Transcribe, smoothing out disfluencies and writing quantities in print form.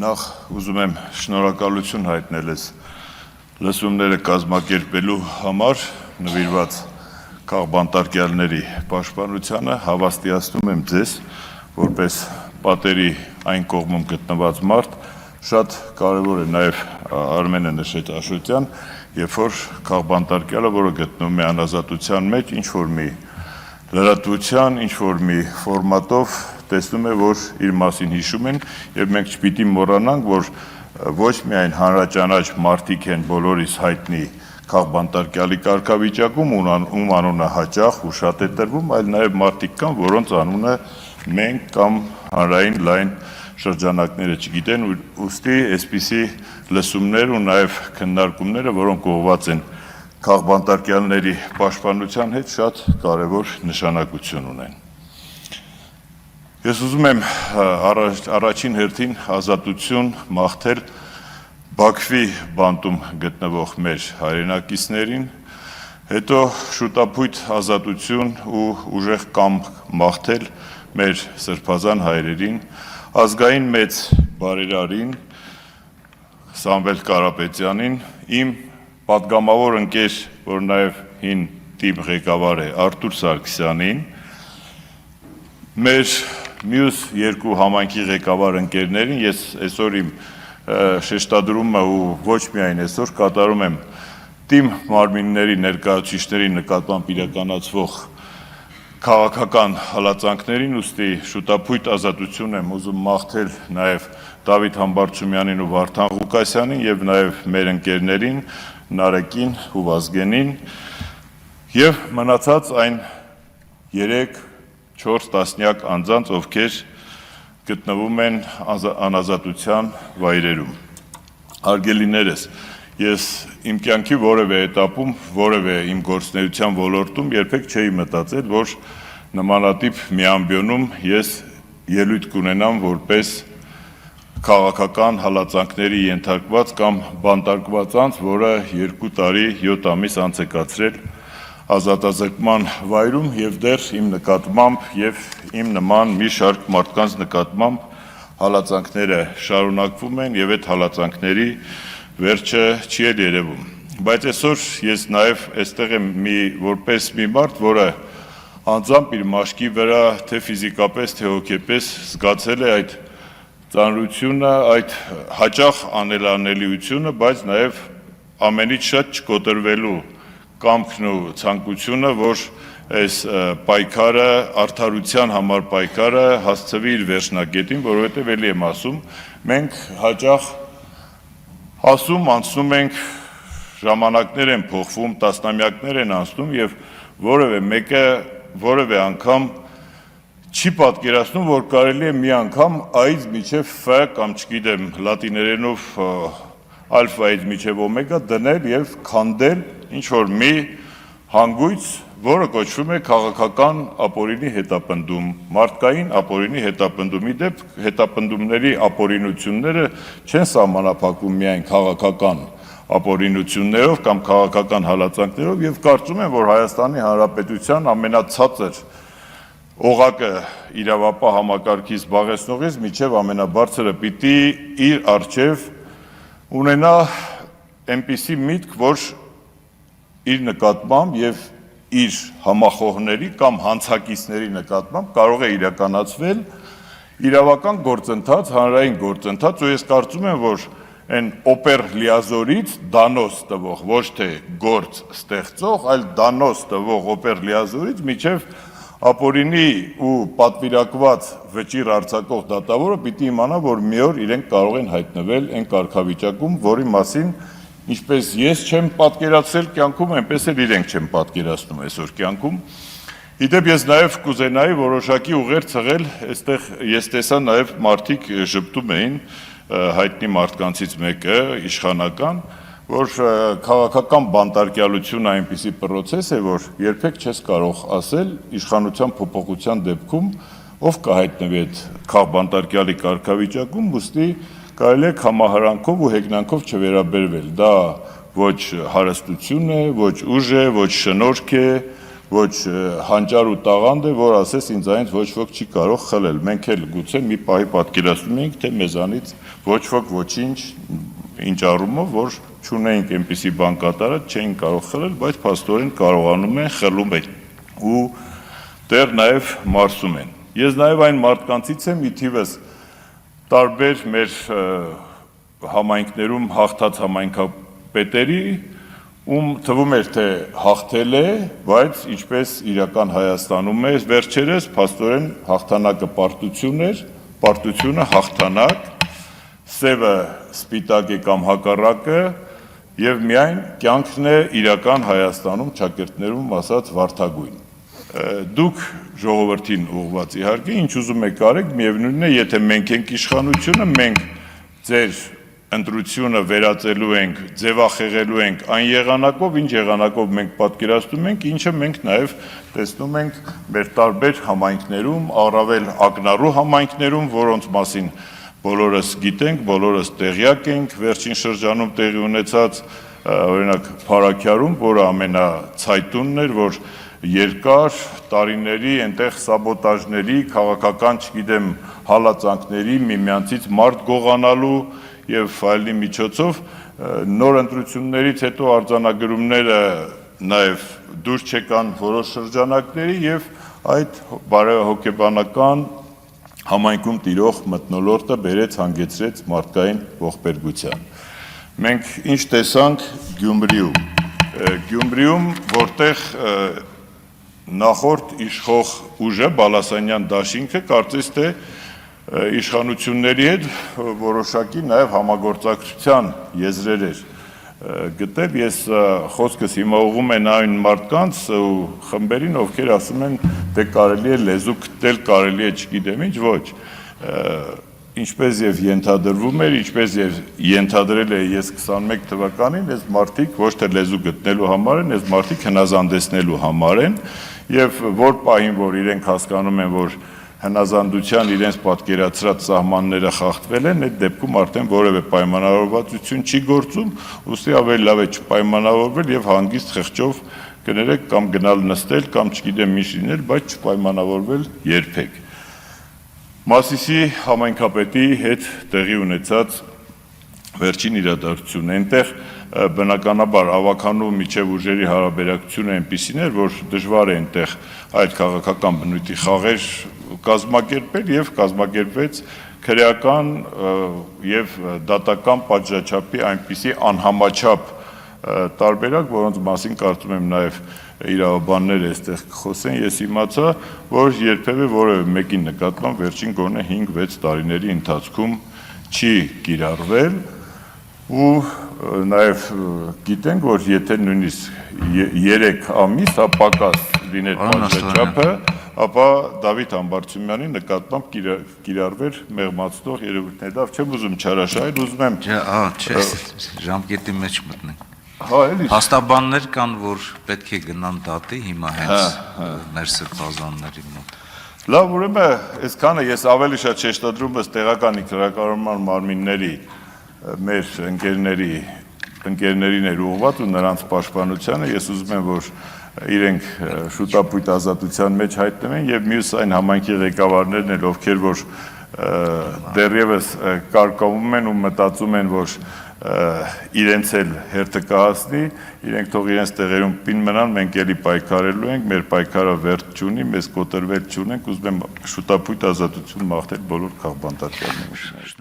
Նախ ուզում եմ շնորհակալություն հայտնել ես լսումները կազմակերպելու համար նվիրված քաղբանտարկյալների պաշտպանությանը, հավաստիացնում եմ ձեզ, որպես պատերի այն կողմում գտնված մարդ, շատ կարևոր է նաև Արմենը նշեց Աշոտյան, երբ որ քաղբանտարկյալը, որը գտնվում է անազատության մեջ, ինչ-որ մի լրատվության, ինչ-որ մի ֆորմատով տեսնում է, որ իր մասին հիշում են, եւ մենք չպիտի մոռանանք, որ ոչ միայն հանրաճանաչ մարդիկ են բոլորիս հայտնի քաղբանտարկյալի կարգավիճակում, ում անունը հաճախ ու շատ է տրվում, այլ նաև մարդիկ կան, որոնց անունը մենք կամ հանրային լայն շրջանակները չգիտեն, ուստի այսպիսի լսումներ ու նաև քննարկումները, որոնք ուղղված են քաղբանտարկյալների պաշտպանության հետ, շատ կարևոր նշանակություն ունեն։ Ես ուզում եմ առաջին հերթին ազատություն մաղթել Բաքվի բանտում գտնվող մեր հայրենակիցներին, հետո շուտապույտ ազատություն ու ուժեղ կամք մաղթել մեր սրբազան հայրերին, ազգային մեծ բարերարին, Սամվել Կարապետյանին, իմ պատգամավոր ընկեր, որ նաև հին թիմ ղեկավար է, Արտուր Սարգսյանին, մեր մյուս երկու համայնքի ղեկավար ընկերներին, ես այսօր իմ շեշտադրումը ու ոչ միայն այսօր կատարում եմ թիմ մարմինների ներկայացուցիչների նկատմամբ իրականացվող քաղաքական հալածանքներին, ուստի շուտապույտ ազատություն եմ ուզում մաղթել նաև Դավիթ Համբարձումյանին ու Վարդան Ղուկասյանին եւ նաև մեր ընկերներին Նարեկին ու Վազգենին եւ մնացած այն 3-4 տասնյակ անձանց, ովքեր գտնվում են անազատության վայրերում։ Հարգելիներս, ես իմ կյանքի որևէ էտապում, որևէ իմ գործունեության ոլորտում երբեք չէի մտածել, որ նմանատիպ մի ամբիոնում ես ելույթ կունենամ որպես քաղաքական հալածանքների ենթարկված կամ բանտարկված անձ, որը 2 տարի 7 ամիս անց է կացրել ազատազրկման վայրում եւ դեռ իմ նկատմամբ եւ իմ նման մի շարք մարդկանց նկատմամբ հալածանքները շարունակվում են եւ այդ հալածանքների վերջը չի էլ երևում։ Բայց այսօր ես նաեւ այստեղ եմ որպես մի մարդ, որը անձամբ իր մաշկի վրա թե ֆիզիկապես, թե հոգեպես զգացել է այդ ծանրությունը, այդ հաճախ անելանելիությունը, բայց նաև ամենից շատ չկոտրվելու կամքն ու ցանկությունը, որ այս պայքարը, արդարության համար պայքարը հասցվի իր վերջնագետին, որովհետև էլի եմ ասում, մենք հաճախ ասում, անցնում ենք, ժամանակներ են փոխվում, տասնամյակներ են անցնում եւ որևէ մեկը որևէ անգամ չի պատկերացնում, որ կարելի է մի անգամ A-ից մինչև F կամ չգիտեմ լատիներենով ալֆայից մինչև օմեգա դնել եւ քանդել ինչ-որ մի հանգույց, որը կոչվում է քաղաքական ապօրինի հետապնդում, մարդկային ապօրինի հետապնդում։ Իդեպ հետապնդումների ապօրինությունները չեն սահմանափակվում միայն քաղաքական ապօրինություններով կամ քաղաքական հալածանքներով եւ կարծում եմ, որ Հայաստանի Հանրապետության ամենացածր օղակը իրավապահ համակարգի զբաղեցնողից միջև ամենաբարձրը պիտի իր առջև ունենա այնպիսի միտք, որ իր նկատմամբ եւ իր համախոհների կամ հանցակիցների նկատմամբ կարող է իրականացվել իրավական գործընթաց, հանրային գործընթաց, ու ես կարծում եմ, որ այն օպեր լիազորից դանոս տվող, ոչ թե գործ ստեղծող, այլ դանոս տվող օպեր լիազորից միջև ապօրինի ու պատվիրակված վճիռ արձակող դատավորը պիտի իմանա, որ մի օր իրենք կարող են հայտնվել այն կարգավիճակում, որի մասին ինչպես ես չեմ պատկերացրել կյանքում, այնպես էլ իրենք չեն պատկերացնում այսօր կյանքում։ Իդեպ ես նաև կուզենայի որոշակի ուղեր ցղել, այստեղ ես տեսա նաև մարդիկ ժպտում էին, հայտնի մարդկանցից մեկը իշխանական, որ քաղաքական բանտարկյալությունը այնպիսի պրոցես է, որ երբեք չես կարող ասել իշխանության փոփոխության դեպքում ով կհայտնվի այդ քաղբանտարկյալի կարգավիճակում, ուստի կարելի է համահարանքով ու հեգնանքով չվերաբերվել։ Դա ոչ հարստություն է, ոչ ուժ է, ոչ շնորհք է, ոչ հանճար ու տաղանդ է, որ ասես ինձանից ոչ ոք չի կարող խլել։ Մենք էլ գուցե մի պահի պատկերացնում ենք, թե մեզանից ոչ ոք ոչինչ ինչ առումով, որ չունեինք այնպիսի բան կատարած, չէին կարող խլել, բայց փաստորեն կարողանում են, խլում են ու դեռ նաև մարսում են։ Ես նաև այն մարդկանցից եմ, ի թիվս տարբեր մեր համայնքներում հաղթած համայնքապետերի, ում թվում էր, թե հաղթել է, բայց ինչպես իրական Հայաստանում է վերջերս, փաստորեն հաղթանակը պարտություն էր, պարտությունը հաղթանակ, սևը սպիտակ է կամ հակառակը, եւ միայն կյանքն է իրական Հայաստանում ճակերտներում ասած վարդագույն։ Դուք ժողովրդին ուղղված իհարկե ինչ ուզում եք արեք, միևնույնն է, եթե մենք ենք իշխանությունը, մենք ձեր ընտրությունը վերածելու ենք, ձևախեղելու ենք այն եղանակով, ինչ եղանակով մենք պատկերացնում ենք, ինչը մենք նաև տեսնում ենք մեր տարբեր համայնքներում, առավել ակնառու համայնքներում, որոնց մասին բոլորս գիտենք, բոլորս տեղյակ ենք, վերջին շրջանում տեղի ունեցած օրինակ Փարաքյարում, որը ամենացայտունն էր, որ երկար տարիների այնտեղ սաբոտաժների, քաղաքական, չգիտեմ, հալածանքների, միմյանցից մարդ գողանալու եւ այլնի միջոցով նոր ընտրություններից հետո արձանագրումները նաեւ դուրս չեկան որոշ շրջանակների եւ այդ բարեհոգեբանական համայնքում տիրող մթնոլորտը բերեց հանգեցրեց մարդկային ողբերգության։ Մենք ինչ տեսանք Գյումրիում, որտեղ նախորդ իշխող ուժը Բալասանյան դաշինքը կարծես թե իշխանությունների հետ որոշակի նաև համագործակցության եզրեր էր գտել, ես խոսքս հիմա ուղղում են այն մարդկանց ու խմբերին, ովքեր ասում են, դե կարելի է լեզու գտել, կարելի է չգիտեմ ինչ, ոչ, ինչպես եւ ենթադրվում էր, ինչպես եւ ենթադրել է ես 21 թվականին, այս մարդիկ ոչ թե լեզու գտնելու համար են, այս մարդիկ հնազանդեցնելու համար են եւ որ պահին, որ իրենք հասկանում են, որ հնազանդության իրենց պատկերացրած սահմանները խախտվել են, այդ դեպքում արդեն որևէ պայմանավորվածություն չի գործում, ուստի ավելի լավ է չպայմանավորվել եւ հանգիստ խղճով կներեք կամ գնալ նստել կամ չգիտեմ ինչ լինել, բայց չպայմանավորվել երբեք։ Մասիսի համայնքապետի հետ տեղի ունեցած վերջին իրադարձությունն այնտեղ բնականաբար ավականու միջև ուժերի հարաբերակցությունը այնպիսին էր, որ դժվար է այնտեղ այդ քաղաքական բնույթի խաղեր կազմակերպել եւ կազմակերպվեց քրեական եւ դատական պատժաչափի այնպիսի անհամաչափ տարբերակ, որոնց մասին կարծում եմ նաեւ իրավաբանները այստեղ կխոսեն, ես իմացա, որ երբևէ որևէ մեկի նկատմամբ վերջին գոնե 5-6 տարիների ընթացքում չի կիրառվել ու նաև գիտենք, որ եթե նույնիսկ 3 ամիս պակաս լիներ պատժաչափը, ապա Դավիթ Համբարձումյանի նկատմամբ կիրառվեր մեղմացնող երևույթներ։ Լավ, չեմ ուզում չարաշահել, ուզում եմ չէ, ժամկետի մեջ մտնենք։ Հաստաբաններ կան, որ պետք է գնան դատի հիմա հենց մեր սրբազանների մոտ։ Լավ, ուրեմն այսքանը ես ավելի շատ շեշտադրում եմ տեղական ինքնարարական մարմինների մեր ընկերներին էր ուղղված ու նրանց պաշտպանությանը, ես ուզում եմ, որ իրենք շուտապույտ ազատության մեջ հայտնվեն եւ մյուս այն համայնքի ղեկավարներն էլ, ովքեր որ դեռևս կարկավում են ու մտածում են, որ իրենց էլ հերթը կհասնի, իրենք թող իրենց տեղերում պին մնան, մենք էլի պայքարելու ենք, մեր պայքարը վերջ չունի, մեզ կոտրվել չունենք, ուզում եմ շուտապույտ ազատություն մաղթել բոլոր քաղբանտարկյալներին։